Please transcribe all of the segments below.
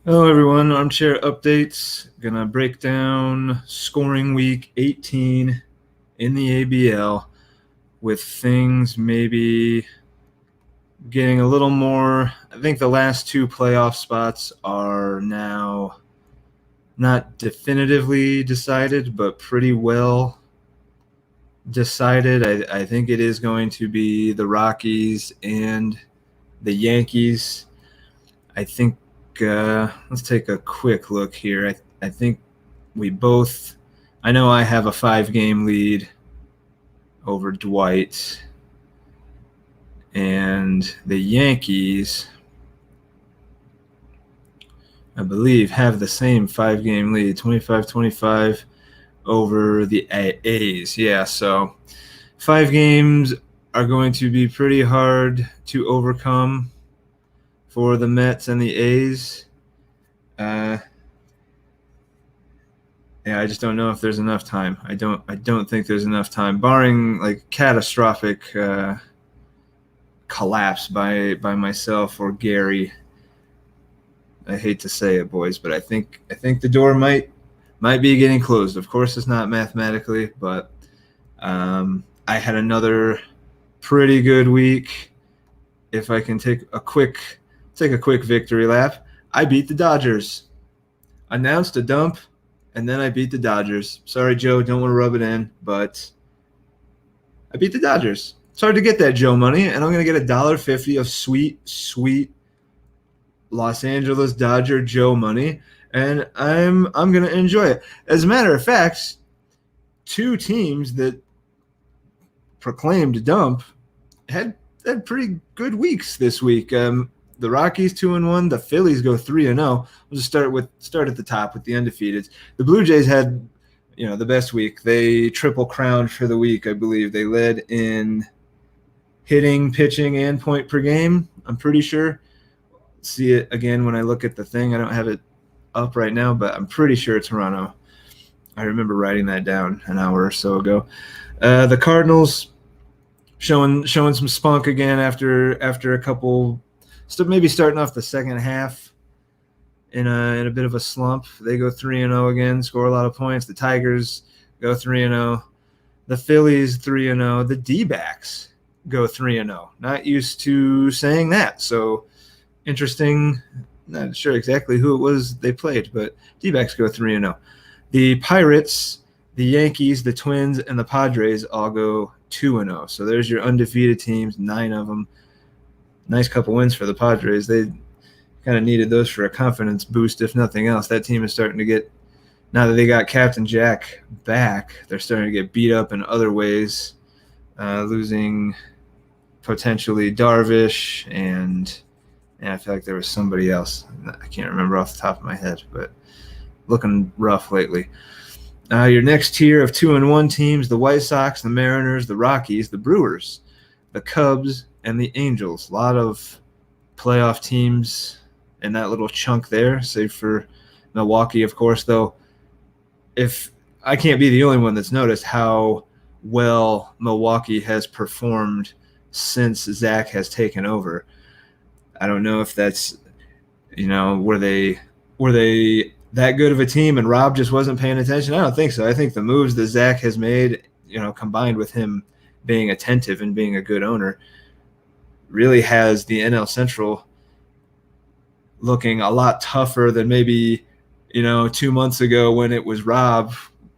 Hello, everyone. Armchair updates. Gonna break down scoring week 18 in the ABL with things maybe getting a little more. I think the last two playoff spots are now not definitively decided, but pretty well decided. I think it is going to be the Rockies and the Yankees. I think let's take a quick look here. I think we both. I know I have a 5-game lead over Dwight, and the Yankees, I believe, have the same 5-game lead, 25-25 over the A's. Yeah, so 5 games are going to be pretty hard to overcome for the Mets and the A's. Yeah, I just don't know if there's enough time. I don't think there's enough time, barring like catastrophic collapse by myself or Gary. I hate to say it, boys, but I think the door might be getting closed. Of course, it's not mathematically, but I had another pretty good week. If I can take a quick victory lap, I beat the Dodgers. Announced a dump, and then I beat the Dodgers. Sorry, Joe, don't want to rub it in, but I beat the Dodgers. It's hard to get that Joe money, and I'm going to get $1.50 of sweet Los Angeles Dodger Joe money, and I'm going to enjoy it. As a matter of fact, 2 teams that proclaimed dump had pretty good weeks this week. The Rockies 2-1, the Phillies go 3-0. We'll just start at the top with the undefeateds. The Blue Jays had, the best week. They triple crowned for the week, I believe. They led in hitting, pitching, and point per game. I'm pretty sure. See it again when I look at the thing. I don't have it up right now, but I'm pretty sure it's Toronto. I remember writing that down an hour or so ago. The Cardinals showing some spunk again after a couple. Maybe starting off the second half in a bit of a slump. They go 3-0 again, score a lot of points. The Tigers go 3-0. The Phillies 3-0. The D-backs go 3-0. Not used to saying that, so interesting. Not sure exactly who it was they played, but D-backs go 3-0. The Pirates, the Yankees, the Twins, and the Padres all go 2-0. So there's your undefeated teams, 9 of them. Nice couple wins for the Padres. They kind of needed those for a confidence boost, if nothing else. That team is starting to get, now that they got Captain Jack back, they're starting to get beat up in other ways, losing potentially Darvish, and I feel like there was somebody else. I can't remember off the top of my head, but looking rough lately. Your next tier of 2-1 teams, the White Sox, the Mariners, the Rockies, the Brewers, the Cubs, and the Angels. A lot of playoff teams in that little chunk there, save for Milwaukee, of course, though. If I can't be the only one that's noticed how well Milwaukee has performed since Zach has taken over. I don't know if that's, were they that good of a team and Rob just wasn't paying attention? I don't think so. I think the moves that Zach has made, combined with him being attentive and being a good owner, really has the NL Central looking a lot tougher than maybe, 2 months ago when it was Rob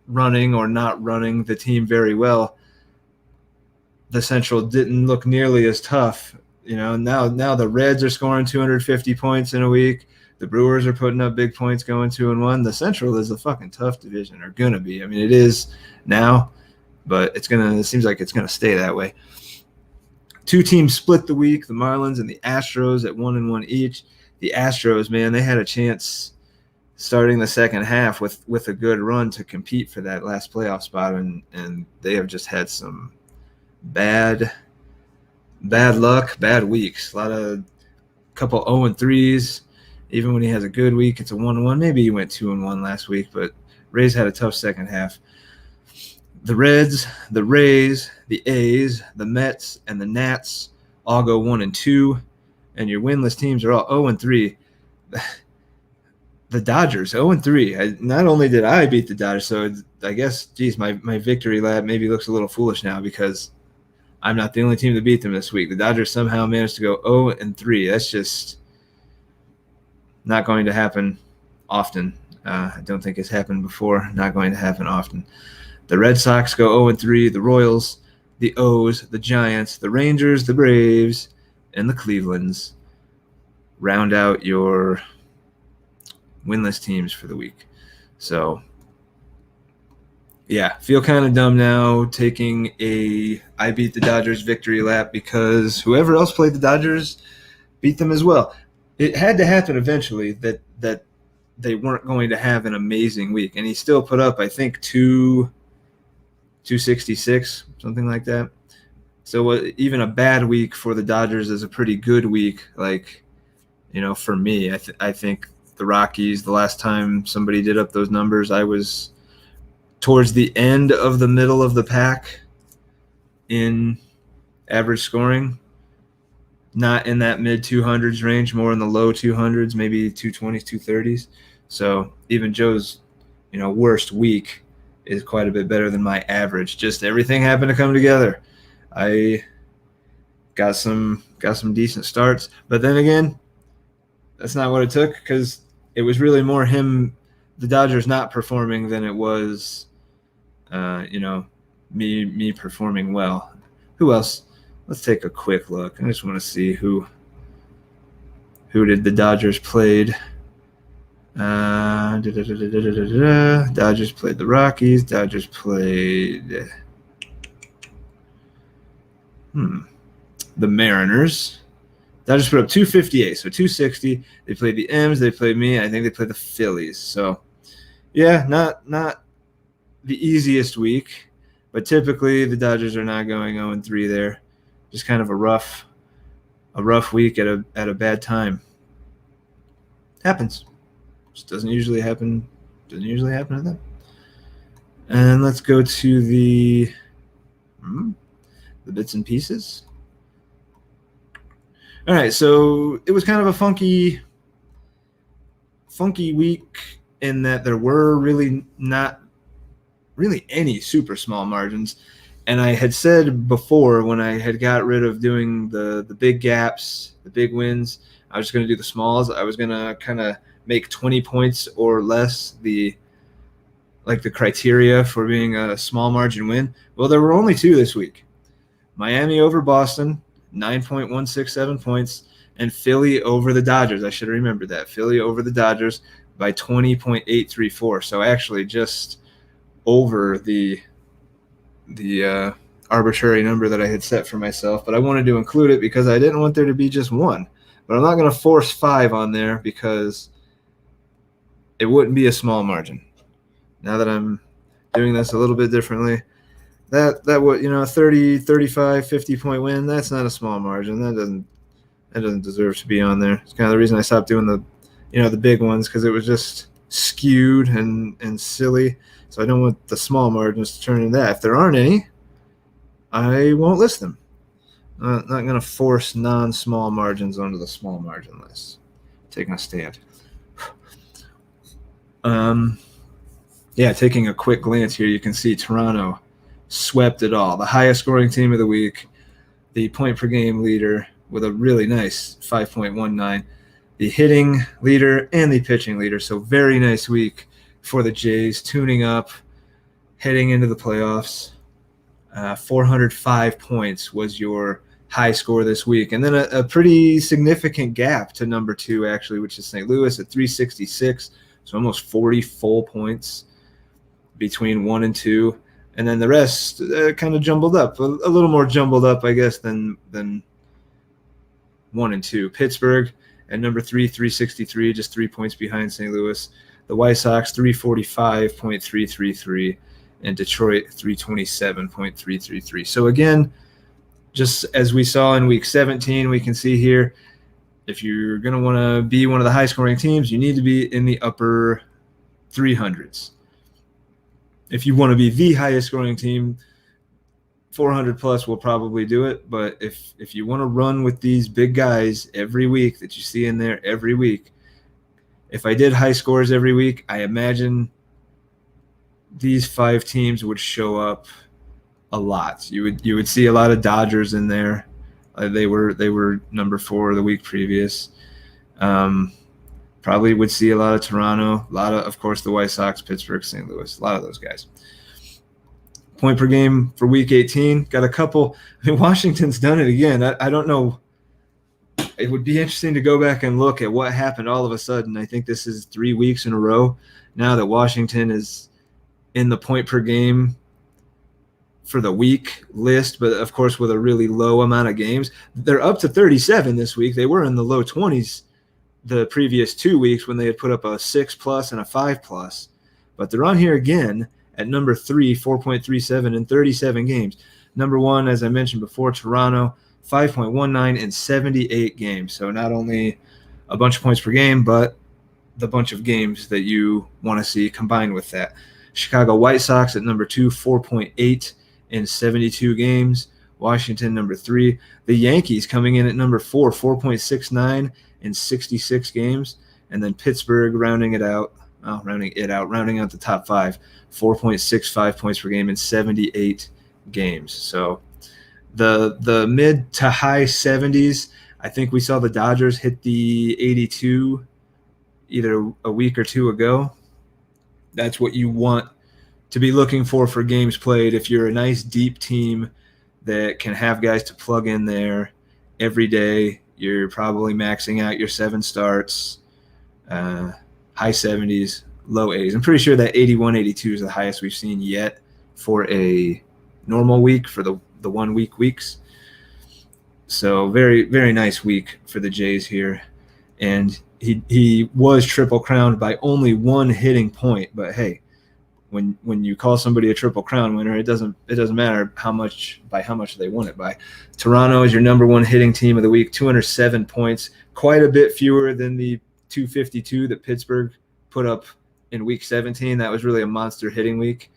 running or not running the team very well. The Central didn't look nearly as tough. Now the Reds are scoring 250 points in a week. The Brewers are putting up big points going 2-1. The Central is a fucking tough division, or gonna be. I mean, it is now, but it seems like it's gonna stay that way. 2 teams split the week, the Marlins and the Astros at 1-1 each. The Astros, man, they had a chance starting the second half with a good run to compete for that last playoff spot, and they have just had some bad luck, bad weeks. A couple 0-3s. Even when he has a good week, it's a 1-1. Maybe he went 2-1 last week, but Rays had a tough second half. The Reds, the Rays, the A's, the Mets, and the Nats all go 1-2, and your winless teams are all 0-3. the Dodgers, 0-3. Not only did I beat the Dodgers, so I guess, geez, my victory lap maybe looks a little foolish now because I'm not the only team to beat them this week. The Dodgers somehow managed to go 0-3. That's just not going to happen often. I don't think it's happened before. Not going to happen often. The Red Sox go 0-3. The Royals, the O's, the Giants, the Rangers, the Braves, and the Clevelands round out your winless teams for the week. So, yeah, feel kind of dumb now taking I beat the Dodgers victory lap because whoever else played the Dodgers beat them as well. It had to happen eventually that they weren't going to have an amazing week. And he still put up, I think, 266, something like that. So even a bad week for the Dodgers is a pretty good week. Like, for me, I think the Rockies, the last time somebody did up those numbers, I was towards the end of the middle of the pack in average scoring, not in that mid 200s range, more in the low 200s, maybe 220s, 230s. So even Joe's, worst week is quite a bit better than my average. Just everything happened to come together. I got some decent starts, but then again, that's not what it took because it was really more the Dodgers not performing than it was, me performing well. Who else? Let's take a quick look. I just want to see who did the Dodgers played. Dodgers played the Rockies. Dodgers played the Mariners. Dodgers put up 258, so 260. They played the M's. They played me. I think they played the Phillies. So, yeah, not the easiest week, but typically the Dodgers are not going 0-3 there. Just kind of a rough week at a bad time. Happens. Just doesn't usually happen. Doesn't usually happen to them. And let's go to the bits and pieces. All right, so it was kind of a funky week in that there were really not really any super small margins. And I had said before when I had got rid of doing the big gaps, the big wins, I was just going to do the smalls. I was going to kind of make 20 points or less the criteria for being a small margin win. Well, there were only two this week. Miami over Boston, 9.167 points, and Philly over the Dodgers. I should have remembered that. Philly over the Dodgers by 20.834. So actually just over the arbitrary number that I had set for myself, but I wanted to include it because I didn't want there to be just one. But I'm not going to force 5 on there because it wouldn't be a small margin. Now that I'm doing this a little bit differently, that would 30, 35, 50-point win, that's not a small margin. That doesn't deserve to be on there. It's kind of the reason I stopped doing the big ones because it was just skewed and silly. So I don't want the small margins to turn into that. If there aren't any, I won't list them. I'm not going to force non-small margins onto the small margin list. Taking a stand. Taking a quick glance here, you can see Toronto swept it all. The highest scoring team of the week, the point per game leader with a really nice 5.19, the hitting leader and the pitching leader. So very nice week for the Jays, tuning up, heading into the playoffs. 405 points was your high score this week. And then a pretty significant gap to number 2, actually, which is St. Louis at 366. So almost 40 full points between 1 and 2. And then the rest kind of jumbled up, a little more jumbled up, I guess, than 1 and 2. Pittsburgh at number 3, 363, just 3 points behind St. Louis. The White Sox, 345.333, and Detroit, 327.333. So again, just as we saw in Week 17, we can see here, if you're going to want to be one of the high-scoring teams, you need to be in the upper 300s. If you want to be the highest-scoring team, 400-plus will probably do it. But if you want to run with these big guys every week that you see in there every week, if I did high scores every week, I imagine these 5 teams would show up a lot. You would see a lot of Dodgers in there. They were number 4 the week previous. Probably would see a lot of Toronto, a lot of course, the White Sox, Pittsburgh, St. Louis, a lot of those guys. Point per game for week 18, got a couple. I mean, Washington's done it again. I don't know. It would be interesting to go back and look at what happened all of a sudden. I think this is 3 weeks in a row now that Washington is in the point per game for the week list, but of course with a really low amount of games. They're up to 37 this week. They were in the low 20s the previous 2 weeks when they had put up a 6+ and a 5+, but they're on here again at number 3, 4.37 in 37 games. Number 1, as I mentioned before, Toronto, 5.19 in 78 games. So not only a bunch of points per game, but the bunch of games that you want to see combined with that. Chicago White Sox at number 2, 4.8 in 72 games. Washington, number 3. The Yankees coming in at number 4, 4.69 in 66 games. And then Pittsburgh rounding out the top 5, 4.65 points per game in 78 games. So the mid to high 70s, I think we saw the Dodgers hit the 82 either a week or 2 ago. That's what you want to be looking for games played. If you're a nice deep team that can have guys to plug in there every day, you're probably maxing out your 7 starts, high 70s, low 80s. I'm pretty sure that 81, 82 is the highest we've seen yet for a normal week, for the 1 week weeks. So very, very nice week for the Jays here. And he was triple crowned by only 1 hitting point, but hey, when you call somebody a triple crown winner, it doesn't matter how much they won it by. Toronto is your number 1 hitting team of the week, 207 points, quite a bit fewer than the 252 that Pittsburgh put up in week 17. That was really a monster hitting week,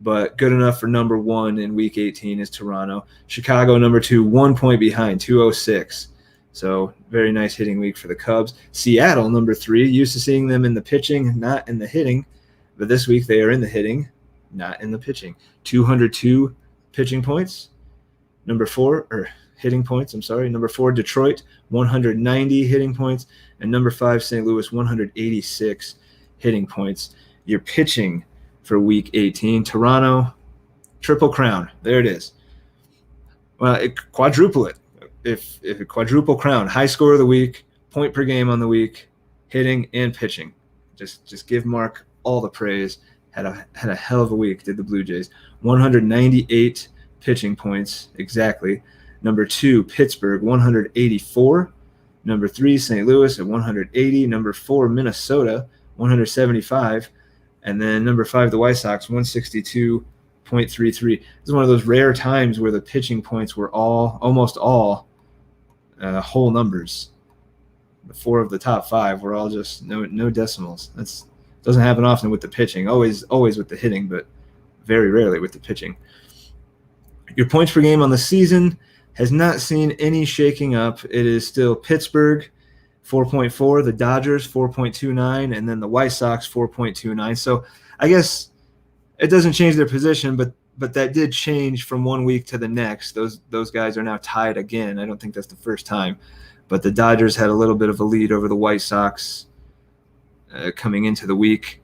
but good enough for number 1 in week 18 is Toronto. Chicago, number 2, 1 point behind, 206. So very nice hitting week for the Cubs. Seattle, number 3, used to seeing them in the pitching, not in the hitting. But this week they are in the hitting, not in the pitching. 202 pitching points. Number 4, Detroit, 190 hitting points. And number 5, St. Louis, 186 hitting points. Your pitching for week 18, Toronto, triple crown. There it is. Well, quadruple it. If a quadruple crown, high score of the week, point per game on the week, hitting and pitching. Just give Mark all the praise. Had a hell of a week, did the Blue Jays. 198 pitching points exactly. Number 2, Pittsburgh, 184. Number 3, St. Louis at 180. Number 4, Minnesota, 175. And then number 5, the White Sox, 162.33. This is one of those rare times where the pitching points were almost all whole numbers. The 4 of the top 5 were all just no decimals. That's doesn't happen often with the pitching. Always with the hitting, but very rarely with the pitching. Your points per game on the season has not seen any shaking up. It is still Pittsburgh, 4.4, the Dodgers, 4.29, and then the White Sox, 4.29. So I guess it doesn't change their position, but that did change from 1 week to the next. Those guys are now tied again. I don't think that's the first time. But the Dodgers had a little bit of a lead over the White Sox coming into the week.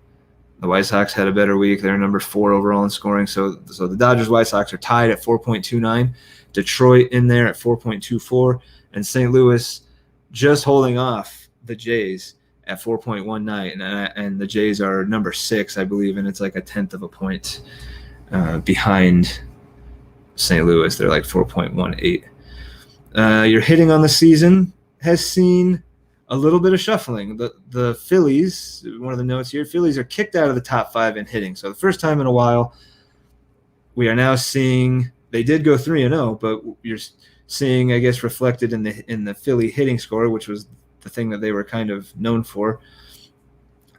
The White Sox had a better week. They're number 4 overall in scoring. So the Dodgers, White Sox are tied at 4.29. Detroit in there at 4.24. And St. Louis just holding off the Jays at 4.19. And the Jays are number 6, I believe, and it's like a 1/10 of a point behind St. Louis. They're like 4.18. Your hitting on the season has seen a little bit of shuffling. The Phillies, one of the notes here, Phillies are kicked out of the top 5 in hitting. So the first time in a while, we are now seeing, they did go 3-0, but you're seeing, I guess, reflected in the Philly hitting score, which was the thing that they were kind of known for.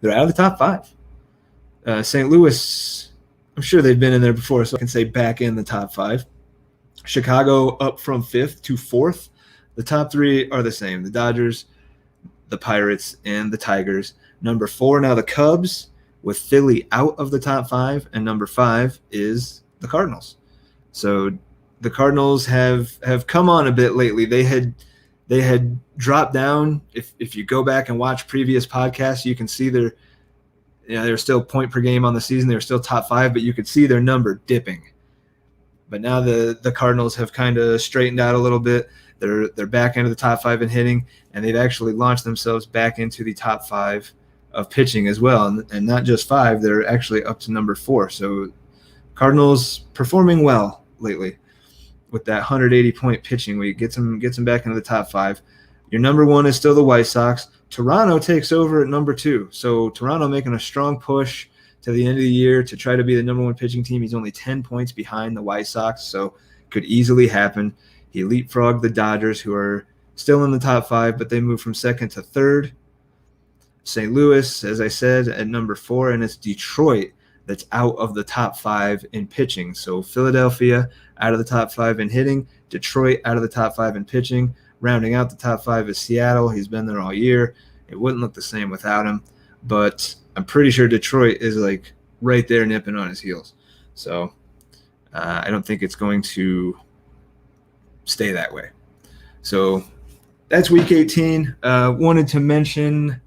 They're out of the top 5. St. Louis, I'm sure they've been in there before, so I can say back in the top 5. Chicago up from 5th to 4th. The top 3 are the same. The Dodgers, the Pirates and the Tigers. Number 4 now the Cubs, with Philly out of the top 5, and number 5 is the Cardinals. So the Cardinals have come on a bit lately. They had dropped down. If you go back and watch previous podcasts, you can see they were still point per game on the season. They were still top 5, but you could see their number dipping. But now the Cardinals have kind of straightened out a little bit. They're back into the top 5 in hitting, and they've actually launched themselves back into the top 5 of pitching as well. And not just 5, they're actually up to number 4. So Cardinals performing well lately with that 180-point pitching week. Gets them back into the top 5. Your number 1 is still the White Sox. Toronto takes over at number 2. So Toronto making a strong push to the end of the year to try to be the number 1 pitching team. He's only 10 points behind the White Sox, so could easily happen. He leapfrogged the Dodgers, who are still in the top 5, but they moved from 2nd to 3rd. St. Louis, as I said, at number 4, and it's Detroit that's out of the top 5 in pitching. So Philadelphia out of the top 5 in hitting, Detroit out of the top 5 in pitching. Rounding out the top 5 is Seattle. He's been there all year. It wouldn't look the same without him, but I'm pretty sure Detroit is like right there nipping on his heels. So I don't think it's going to stay that way. So that's week 18. Wanted to mention,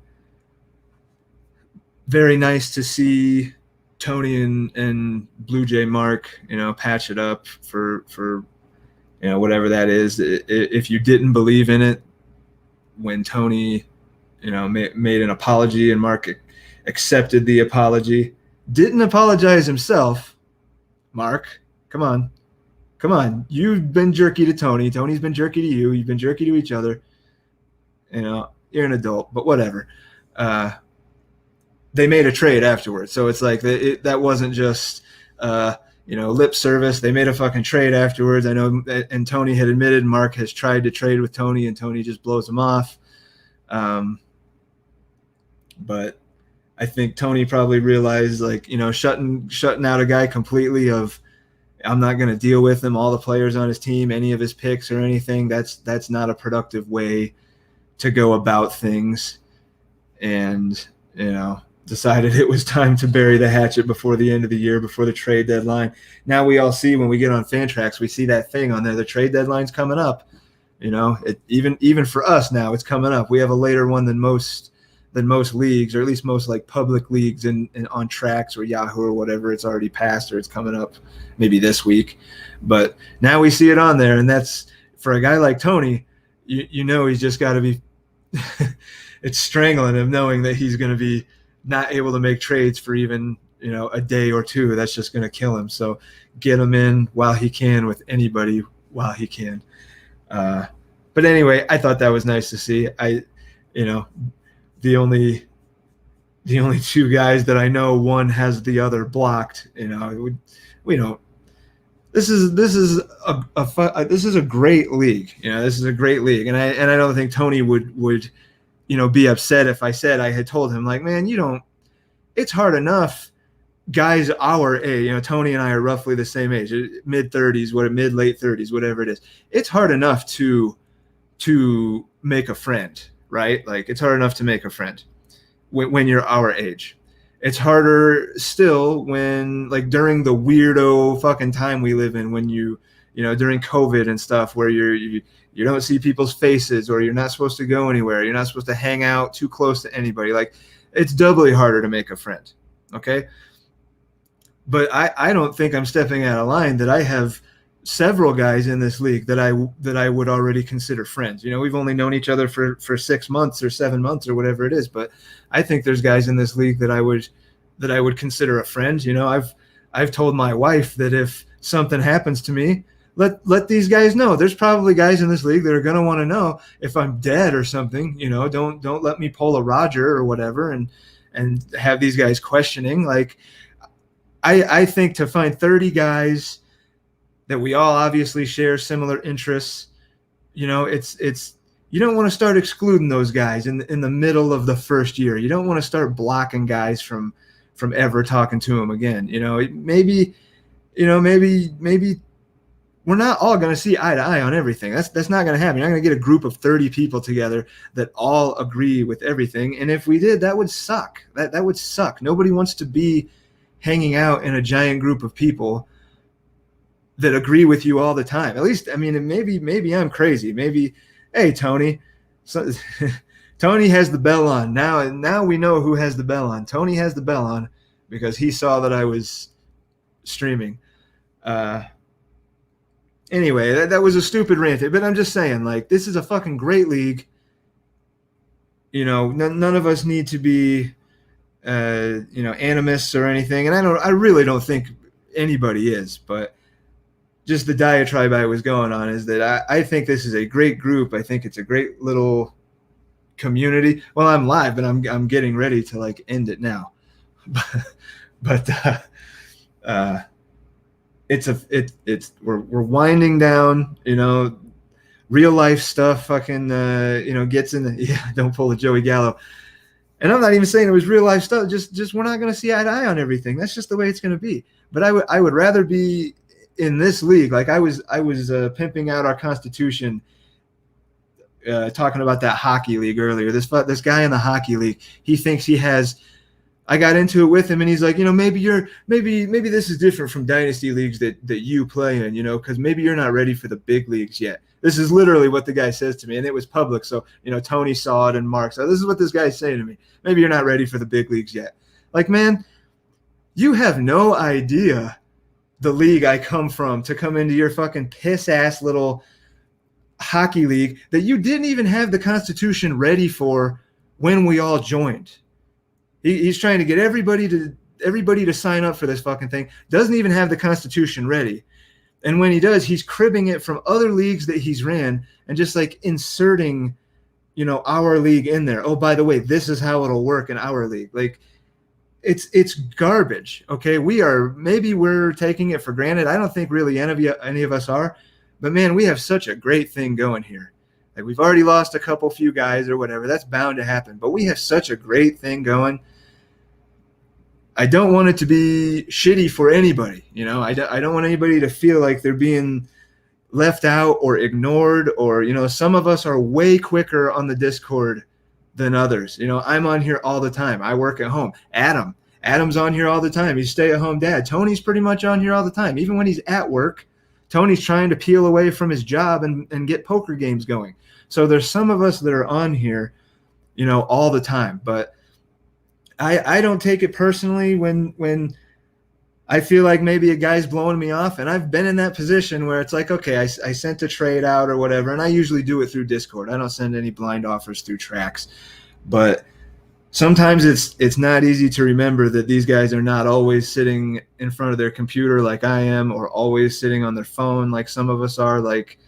very nice to see Tony and Blue Jay Mark, patch it up for whatever that is. If you didn't believe in it when Tony, made an apology and Mark accepted the apology, didn't apologize himself, Mark, come on. You've been jerky to Tony. Tony's been jerky to you. You've been jerky to each other. You're an adult, but whatever. They made a trade afterwards. So it's like that wasn't just, lip service. They made a fucking trade afterwards. I know, and Tony had admitted Mark has tried to trade with Tony, and Tony just blows him off. But I think Tony probably realized, shutting out a guy completely of, I'm not going to deal with him, all the players on his team, any of his picks or anything. That's not a productive way to go about things. And, decided it was time to bury the hatchet before the end of the year, before the trade deadline. Now we all see, when we get on Fantrax, we see that thing on there. The trade deadline's coming up. Even for us now, it's coming up. We have a later one than most leagues, or at least most public leagues and on Trax or Yahoo or whatever. It's already passed, or it's coming up maybe this week. But now we see it on there, and that's, for a guy like Tony, he's just got to be it's strangling him, knowing that he's going to be not able to make trades for even a day or two. That's just going to kill him. So get him in while he can, with anybody while he can. But anyway, I thought that was nice to see. The only 2 guys that I know, one has the other blocked. We don't. This is a great league. This is a great league, and I don't think Tony would be upset if I said I had told him, like, man, it's hard enough. Guys our age, Tony and I are roughly the same age, mid-30s, mid-late 30s, whatever it is. It's hard enough to make a friend, right? Like, it's hard enough to make a friend when you're our age. It's harder still when, during the weirdo fucking time we live in, when during COVID and stuff, where you don't see people's faces, or you're not supposed to go anywhere. You're not supposed to hang out too close to anybody. It's doubly harder to make a friend. Okay. But I don't think I'm stepping out of line that I have several guys in this league that I would already consider friends. We've only known each other for 6 months or 7 months or whatever it is, but I think there's guys in this league that I would consider a friend. I've told my wife that if something happens to me, let these guys know. There's probably guys in this league that are going to want to know if I'm dead or something. Don't let me pull a Roger or whatever and have these guys questioning. I think to find 30 guys that we all obviously share similar interests, it's you don't want to start excluding those guys in the middle of the first year. You don't want to start blocking guys from ever talking to them again. Maybe we're not all going to see eye to eye on everything. That's not going to happen. You're not going to get a group of 30 people together that all agree with everything. And if we did, that would suck. That would suck. Nobody wants to be hanging out in a giant group of people that agree with you all the time. At least, I mean, maybe I'm crazy. Maybe, hey, Tony, so, Tony has the bell on. Now we know who has the bell on. Tony has the bell on because he saw that I was streaming. Anyway, that was a stupid rant, but I'm just saying, like, this is a fucking great league. You know, none of us need to be, animists or anything. And I really don't think anybody is, but just the diatribe I was going on is that I think this is a great group. I think it's a great little community. Well, I'm live, but I'm getting ready to like end it now. but we're winding down, real life stuff fucking, gets in don't pull a Joey Gallo. And I'm not even saying it was real life stuff. Just we're not going to see eye to eye on everything. That's just the way it's going to be. But I would rather be in this league. Like I was pimping out our Constitution, talking about that hockey league earlier. This guy in the hockey league, he thinks he has. I got into it with him, and he's like, maybe this is different from dynasty leagues that you play in, because maybe you're not ready for the big leagues yet. This is literally what the guy says to me, and it was public. So, Tony saw it and Mark. So this is what this guy's saying to me. Maybe you're not ready for the big leagues yet. Like, man, you have no idea the league I come from to come into your fucking piss-ass little hockey league that you didn't even have the Constitution ready for when we all joined. He's trying to get everybody to sign up for this fucking thing. Doesn't even have the Constitution ready. And when he does, he's cribbing it from other leagues that he's ran and just like inserting, our league in there. Oh, by the way, this is how it'll work in our league. Like it's garbage. Okay. Maybe we're taking it for granted. I don't think really any of us are, but man, we have such a great thing going here. Like we've already lost a few guys or whatever. That's bound to happen. But we have such a great thing going. I don't want it to be shitty for anybody. I don't want anybody to feel like they're being left out or ignored or, some of us are way quicker on the Discord than others. I'm on here all the time. I work at home. Adam's on here all the time. He's a stay-at-home dad. Tony's pretty much on here all the time. Even when he's at work, Tony's trying to peel away from his job and get poker games going. So there's some of us that are on here, all the time. But I don't take it personally when I feel like maybe a guy's blowing me off. And I've been in that position where it's like, okay, I sent a trade out or whatever. And I usually do it through Discord. I don't send any blind offers through tracks. But sometimes it's not easy to remember that these guys are not always sitting in front of their computer like I am or always sitting on their phone like some of us are. Like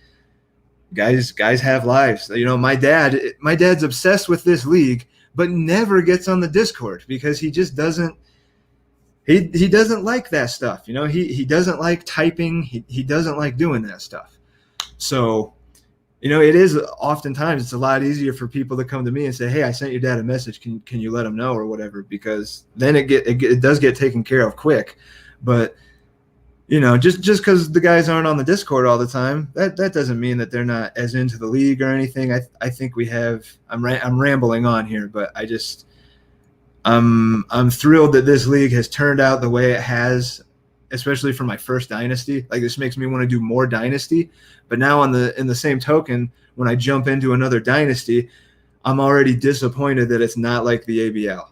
guys have lives. My dad's obsessed with this league, but never gets on the Discord because he just doesn't he doesn't like that stuff. He doesn't like typing. He doesn't like doing that stuff. So, it is oftentimes it's a lot easier for people to come to me and say, hey, I sent your dad a message. Can you let him know or whatever? Because then it does get taken care of quick. But, just because the guys aren't on the Discord all the time, that doesn't mean that they're not as into the league or anything. I think we have. I'm rambling on here, but I'm thrilled that this league has turned out the way it has, especially for my first dynasty. Like this makes me want to do more dynasty. But now in the same token, when I jump into another dynasty, I'm already disappointed that it's not like the ABL.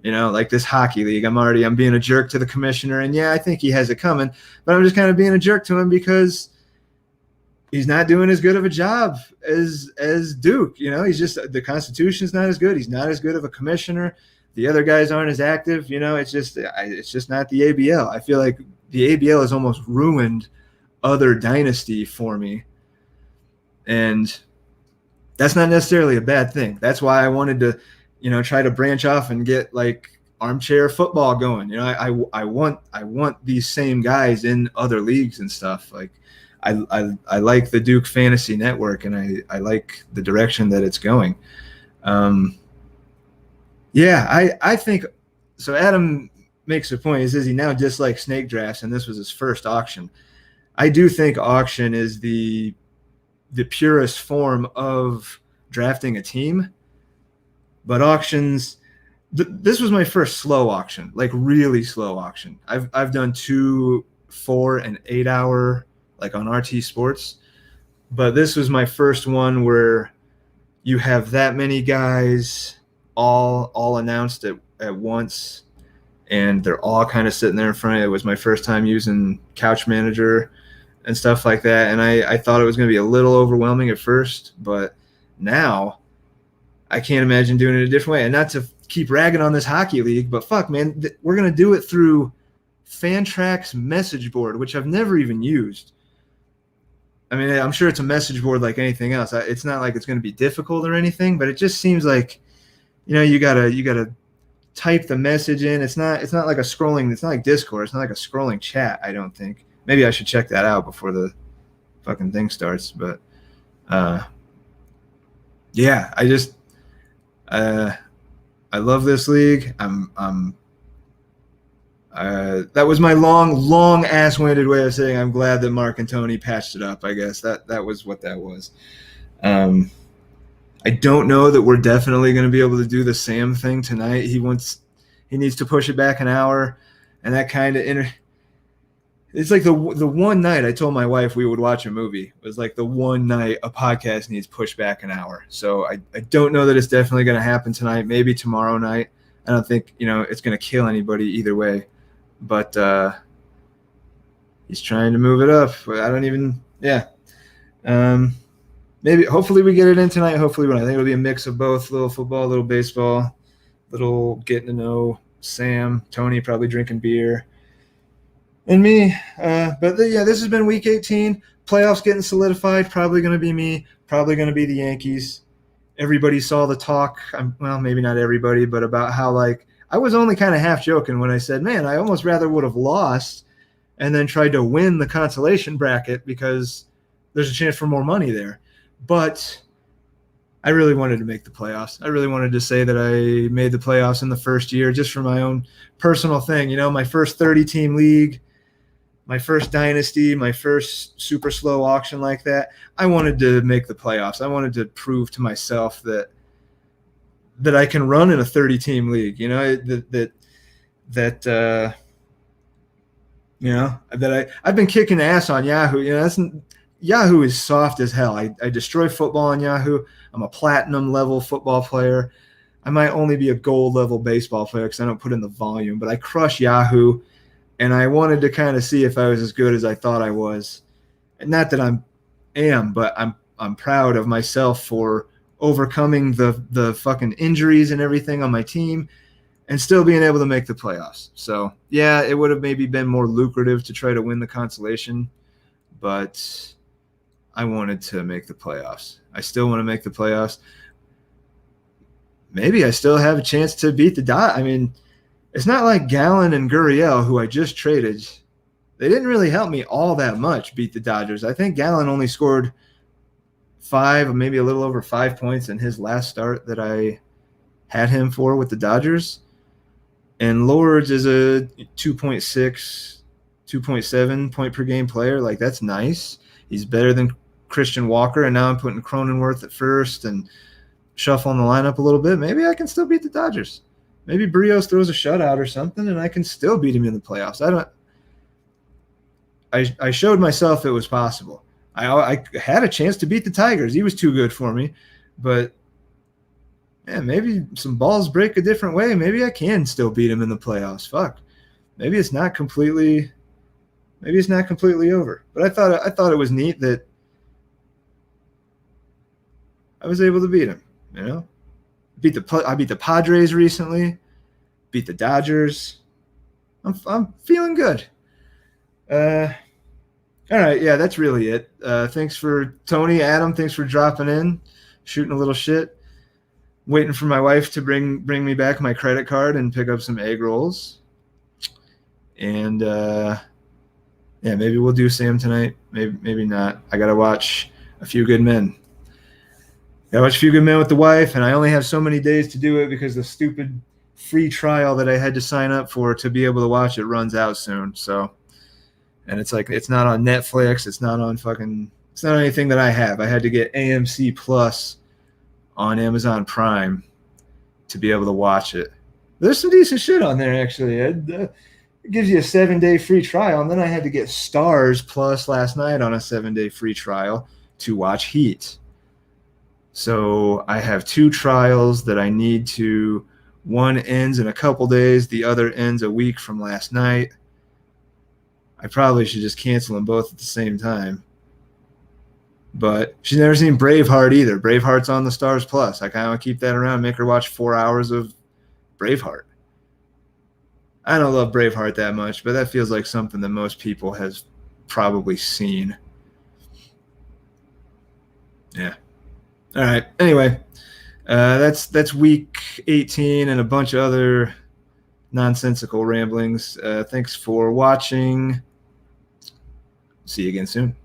Like this hockey league, I'm being a jerk to the commissioner. And yeah, I think he has it coming, but I'm just kind of being a jerk to him because he's not doing as good of a job as Duke. He's just, the Constitution's not as good. He's not as good of a commissioner. The other guys aren't as active. It's just not the ABL. I feel like the ABL has almost ruined other dynasty for me. And that's not necessarily a bad thing. That's why I wanted to, try to branch off and get like armchair football going. I want these same guys in other leagues and stuff. Like I like the Duke Fantasy Network and I like the direction that it's going. I think so. Adam makes a point. He says he now dislikes snake drafts, and this was his first auction. I do think auction is the purest form of drafting a team, but auctions. This was my first slow auction, like really slow auction. I've done 2, 4, and 8 hour like on RT Sports, but this was my first one where you have that many guys all announced at once, and they're all kind of sitting there in front of you. It was my first time using Couch Manager and stuff like that, and I thought it was going to be a little overwhelming at first, but now I can't imagine doing it a different way. And not to keep ragging on this hockey league, but fuck, man, we're going to do it through Fantrax message board, which I've never even used. I mean, I'm sure it's a message board like anything else. It's not like it's going to be difficult or anything, but it just seems like, you gotta type the message in. It's not like a scrolling. It's not like Discord. It's not like a scrolling chat. I don't think. Maybe I should check that out before the fucking thing starts. But yeah, I love this league. That was my long ass-winded way of saying I'm glad that Mark and Tony patched it up. I guess that was what that was. I don't know that we're definitely going to be able to do the Sam thing tonight. He needs to push it back an hour, and that kind of it's like the one night I told my wife we would watch a movie. It was like the one night a podcast needs pushed back an hour. So I don't know that it's definitely going to happen tonight. Maybe tomorrow night. I don't think it's going to kill anybody either way. But he's trying to move it up. I don't even. Yeah. Maybe. Hopefully we get it in tonight. Hopefully, I think it'll be a mix of both: little football, little baseball, little getting to know Sam, Tony, probably drinking beer. And me, this has been week 18. Playoffs getting solidified. Probably going to be me. Probably going to be the Yankees. Everybody saw the talk. Well, maybe not everybody, but about how I was only kind of half joking when I said, man, I almost rather would have lost and then tried to win the consolation bracket because there's a chance for more money there. But I really wanted to make the playoffs. I really wanted to say that I made the playoffs in the first year just for my own personal thing. My first 30-team league, my first dynasty, my first super slow auction like that. I wanted to make the playoffs. I wanted to prove to myself that I can run in a 30-team league, I've been kicking ass on Yahoo. Yahoo is soft as hell. I destroy football on Yahoo. I'm a platinum level football player. I might only be a gold level baseball player because I don't put in the volume, but I crush Yahoo. And I wanted to kind of see if I was as good as I thought I was. And not that I am, but I'm proud of myself for overcoming the fucking injuries and everything on my team and still being able to make the playoffs. So, yeah, it would have maybe been more lucrative to try to win the consolation, but I wanted to make the playoffs. I still want to make the playoffs. Maybe I still have a chance to beat the Dodgers. I mean, it's not like Gallen and Gurriel, who I just traded, they didn't really help me all that much beat the Dodgers. I think Gallen only scored 5, maybe a little over 5 points in his last start that I had him for with the Dodgers. And Lourdes is a 2.6, 2.7 point per game player. That's nice. He's better than Christian Walker, and now I'm putting Cronenworth at first and shuffling the lineup a little bit. Maybe I can still beat the Dodgers. Maybe Brios throws a shutout or something, and I can still beat him in the playoffs. I showed myself it was possible. I had a chance to beat the Tigers. He was too good for me. But, yeah, maybe some balls break a different way. Maybe I can still beat him in the playoffs. Fuck. Maybe it's not completely over. But I thought it was neat that I was able to beat him, I beat the Padres recently, beat the Dodgers. I'm feeling good. All right, yeah, that's really it. Thanks for Tony, Adam. Thanks for dropping in, shooting a little shit. Waiting for my wife to bring me back my credit card and pick up some egg rolls. And yeah, maybe we'll do Sam tonight. Maybe not. I gotta watch A Few Good Men. I watched A Few Good Men with the wife, and I only have so many days to do it because the stupid free trial that I had to sign up for to be able to watch it runs out soon. So And it's like, it's not on Netflix. It's not on fucking, it's not anything that I have. I had to get AMC Plus on Amazon Prime to be able to watch it. There's some decent shit on there, actually. It gives you a 7-day free trial. And then I had to get Stars Plus last night on a 7-day free trial to watch Heat. So I have 2 trials that I need to, one ends in a couple days, the other ends a week from last night. I probably should just cancel them both at the same time. But she's never seen Braveheart either. Braveheart's on the Stars Plus. I kind of keep that around, make her watch 4 hours of Braveheart. I don't love Braveheart that much, but that feels like something that most people has probably seen. Yeah. All right. Anyway, that's week 18 and a bunch of other nonsensical ramblings. Thanks for watching. See you again soon.